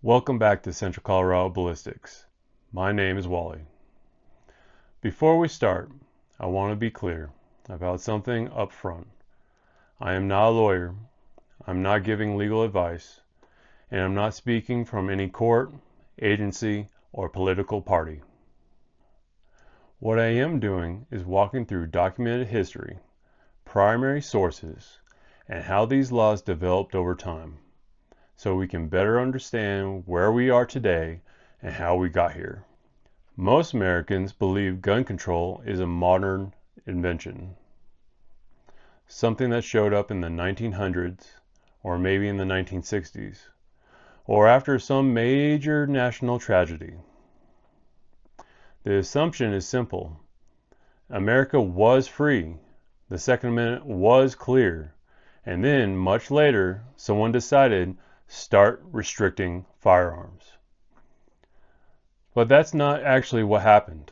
Welcome back to Central Colorado Ballistics. My name is Wally. Before we start, I want to be clear about something up front. I am not a lawyer, I'm not giving legal advice, and I'm not speaking from any court, agency, or political party. What I am doing is walking through documented history, primary sources, and how these laws developed over time, so we can better understand where we are today and how we got here. Most Americans believe gun control is a modern invention, something that showed up in the 1900s or maybe in the 1960s, or after some major national tragedy. The assumption is simple. America was free, the Second Amendment was clear, and then much later someone decided start restricting firearms. But that's not actually what happened.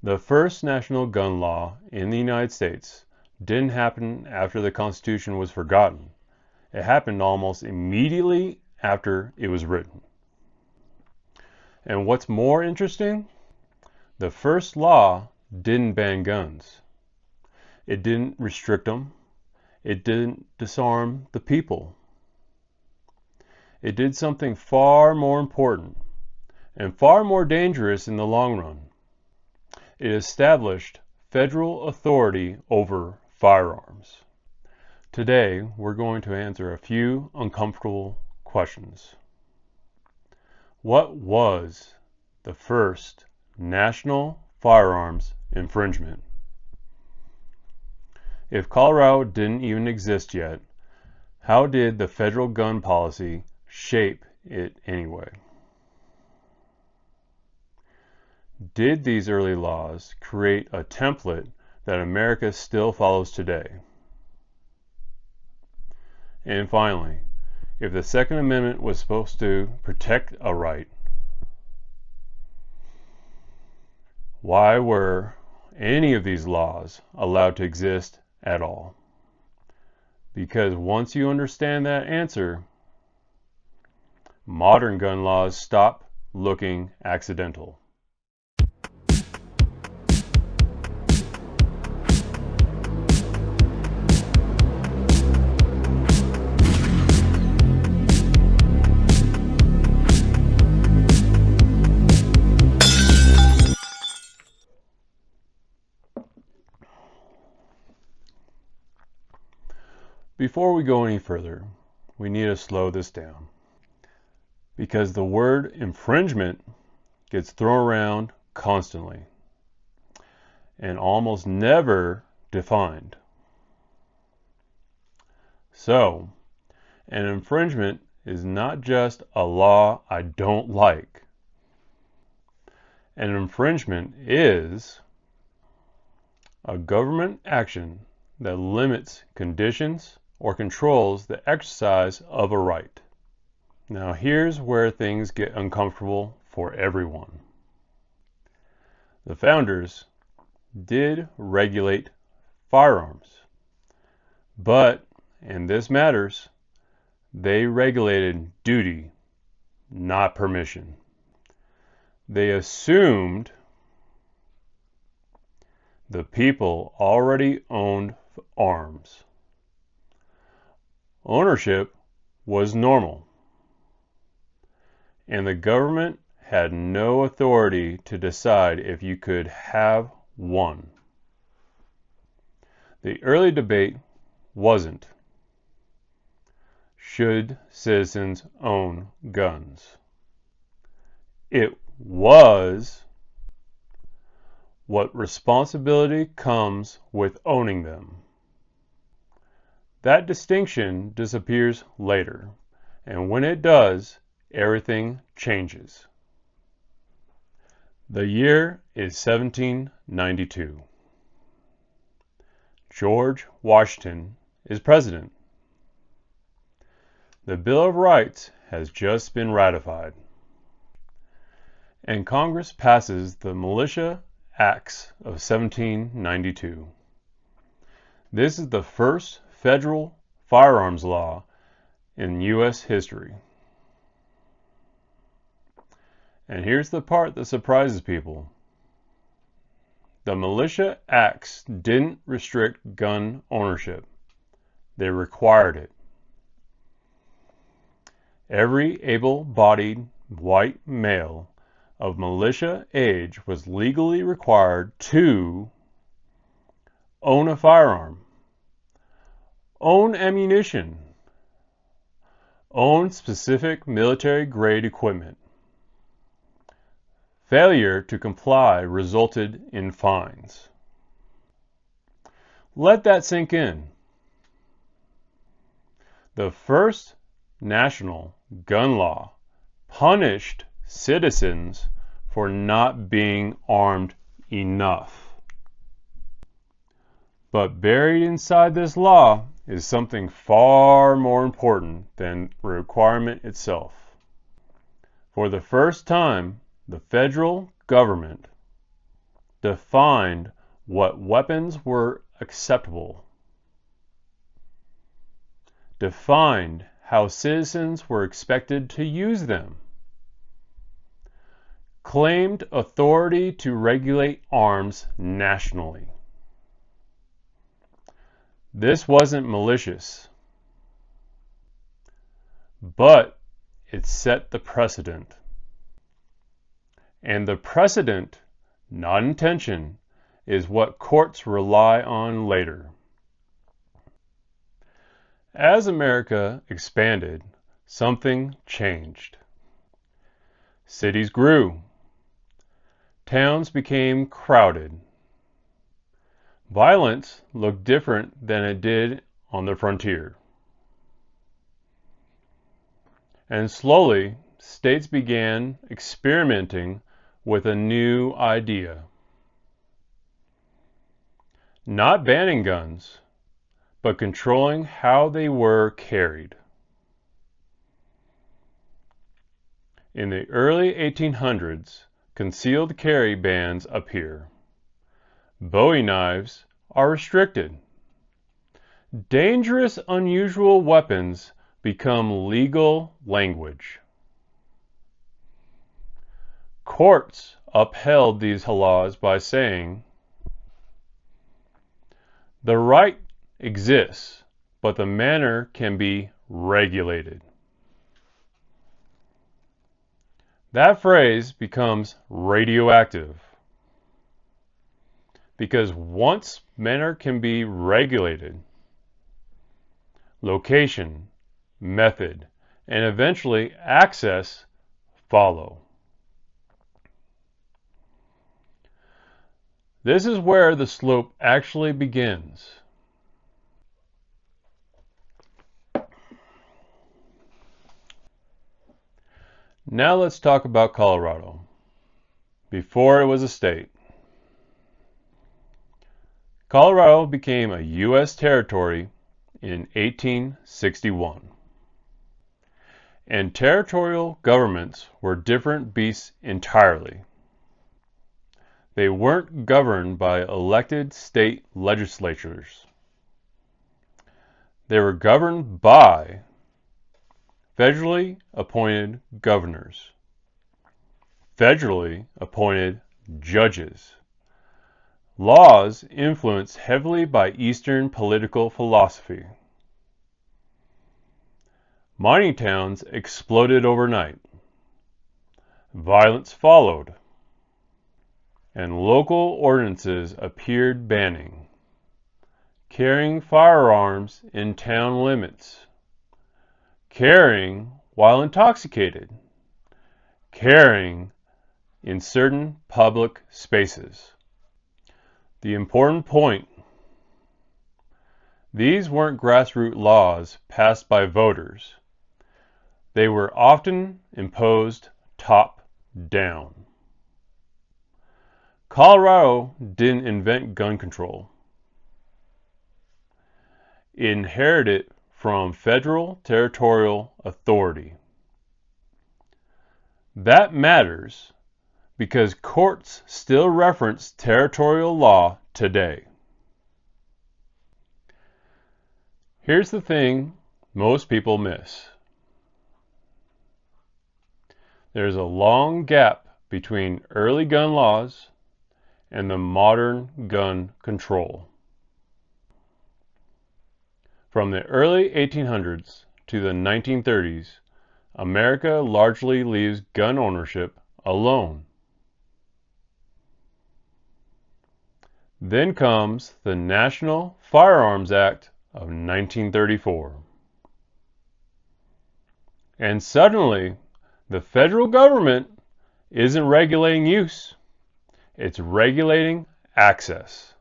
The first national gun law in the United States didn't happen after the Constitution was forgotten. It happened almost immediately after it was written. And what's more interesting, the first law didn't ban guns. It didn't restrict them. It didn't disarm the people. It did something far more important and far more dangerous in the long run. It established federal authority over firearms. Today, we're going to answer a few uncomfortable questions. What was the first national firearms infringement? If Colorado didn't even exist yet, how did the federal gun policy shape it anyway? Did these early laws create a template that America still follows today? And finally, if the Second Amendment was supposed to protect a right, why were any of these laws allowed to exist at all? Because once you understand that answer, modern gun laws stop looking accidental. Before we go any further, we need to slow this down, because the word infringement gets thrown around constantly and almost never defined. So, an infringement is not just a law I don't like. An infringement is a government action that limits conditions or controls the exercise of a right. Now here's where things get uncomfortable for everyone. The founders did regulate firearms, but, and this matters, they regulated duty, not permission. They assumed the people already owned arms. Ownership was normal, and the government had no authority to decide if you could have one. The early debate wasn't, should citizens own guns? It was, what responsibility comes with owning them? That distinction disappears later, and when it does, everything changes. The year is 1792. George Washington is president. The Bill of Rights has just been ratified, and Congress passes the Militia Acts of 1792. This is the first federal firearms law in U.S. history. And here's the part that surprises people. The Militia Acts didn't restrict gun ownership. They required it. Every able-bodied white male of militia age was legally required to own a firearm, own ammunition, own specific military-grade equipment. Failure to comply resulted in fines. Let that sink in. The first national gun law punished citizens for not being armed enough. But buried inside this law is something far more important than the requirement itself. For the first time, the federal government defined what weapons were acceptable, defined how citizens were expected to use them, claimed authority to regulate arms nationally. This wasn't malicious, but it set the precedent. And the precedent, not intention, is what courts rely on later. As America expanded, something changed. Cities grew. Towns became crowded. Violence looked different than it did on the frontier. And slowly, states began experimenting with a new idea. Not banning guns, but controlling how they were carried. In the early 1800s, concealed carry bans appear. Bowie knives are restricted. Dangerous, unusual weapons become legal language. Courts upheld these laws by saying, the right exists, but the manner can be regulated. That phrase becomes radioactive, because once manner can be regulated, location, method, and eventually access follow. This is where the slope actually begins. Now let's talk about Colorado, before it was a state. Colorado became a U.S. territory in 1861. And territorial governments were different beasts entirely. They weren't governed by elected state legislatures. They were governed by federally appointed governors, federally appointed judges. Laws influenced heavily by Eastern political philosophy. Mining towns exploded overnight. Violence followed. And local ordinances appeared banning carrying firearms in town limits, carrying while intoxicated, carrying in certain public spaces. The important point: these weren't grassroots laws passed by voters. They were often imposed top down. Colorado didn't invent gun control. It inherited it from federal territorial authority. That matters because courts still reference territorial law today. Here's the thing most people miss. There's a long gap between early gun laws and the modern gun control. From the early 1800s to the 1930s, America largely leaves gun ownership alone. Then comes the National Firearms Act of 1934. And suddenly, the federal government isn't regulating use, it's regulating access.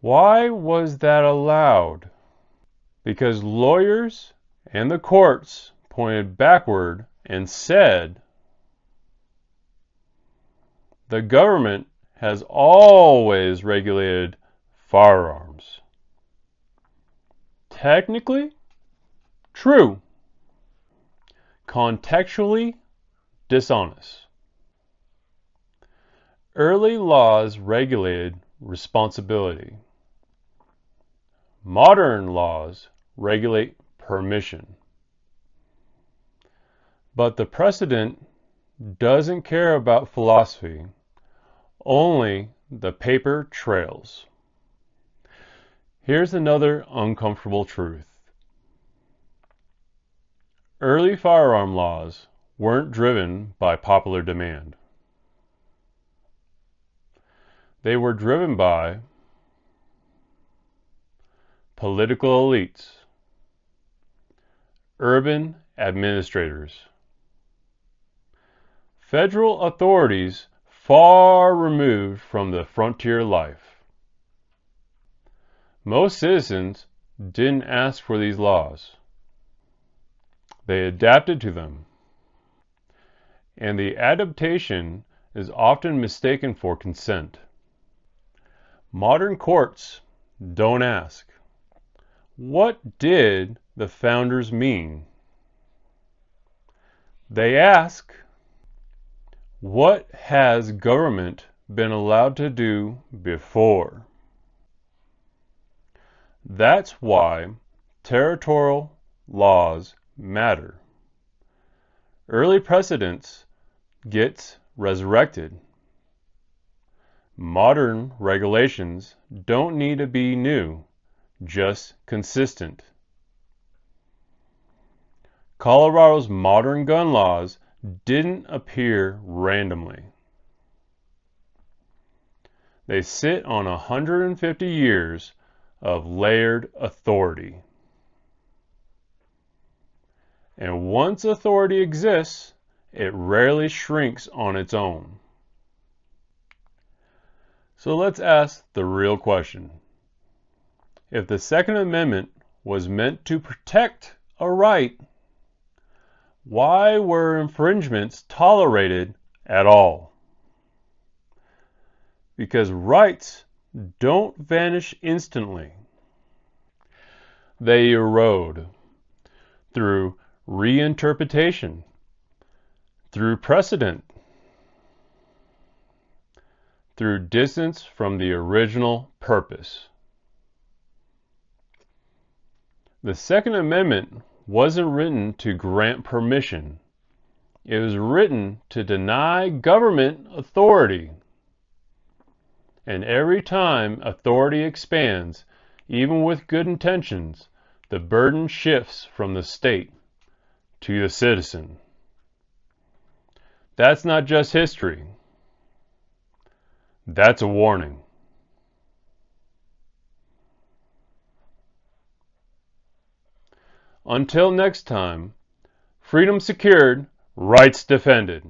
Why was that allowed? Because lawyers and the courts pointed backward and said, the government has always regulated firearms. Technically, true. Contextually, dishonest. Early laws regulated responsibility. Modern laws regulate permission. But the precedent doesn't care about philosophy, only the paper trails. Here's another uncomfortable truth. Early firearm laws weren't driven by popular demand. They were driven by political elites, urban administrators, federal authorities far removed from the frontier life. Most citizens didn't ask for these laws. They adapted to them. And the adaptation is often mistaken for consent. Modern courts don't ask, what did the founders mean? They ask, what has government been allowed to do before? That's why territorial laws matter. Early precedents get resurrected. Modern regulations don't need to be new, just consistent. Colorado's modern gun laws didn't appear randomly. They sit on 150 years of layered authority. And once authority exists, it rarely shrinks on its own. So let's ask the real question. If the Second Amendment was meant to protect a right, why were infringements tolerated at all? Because rights don't vanish instantly. They erode through reinterpretation, through precedent, through distance from the original purpose. The Second Amendment wasn't written to grant permission. It was written to deny government authority. And every time authority expands, even with good intentions, the burden shifts from the state to the citizen. That's not just history. That's a warning. Until next time, freedom secured, rights defended.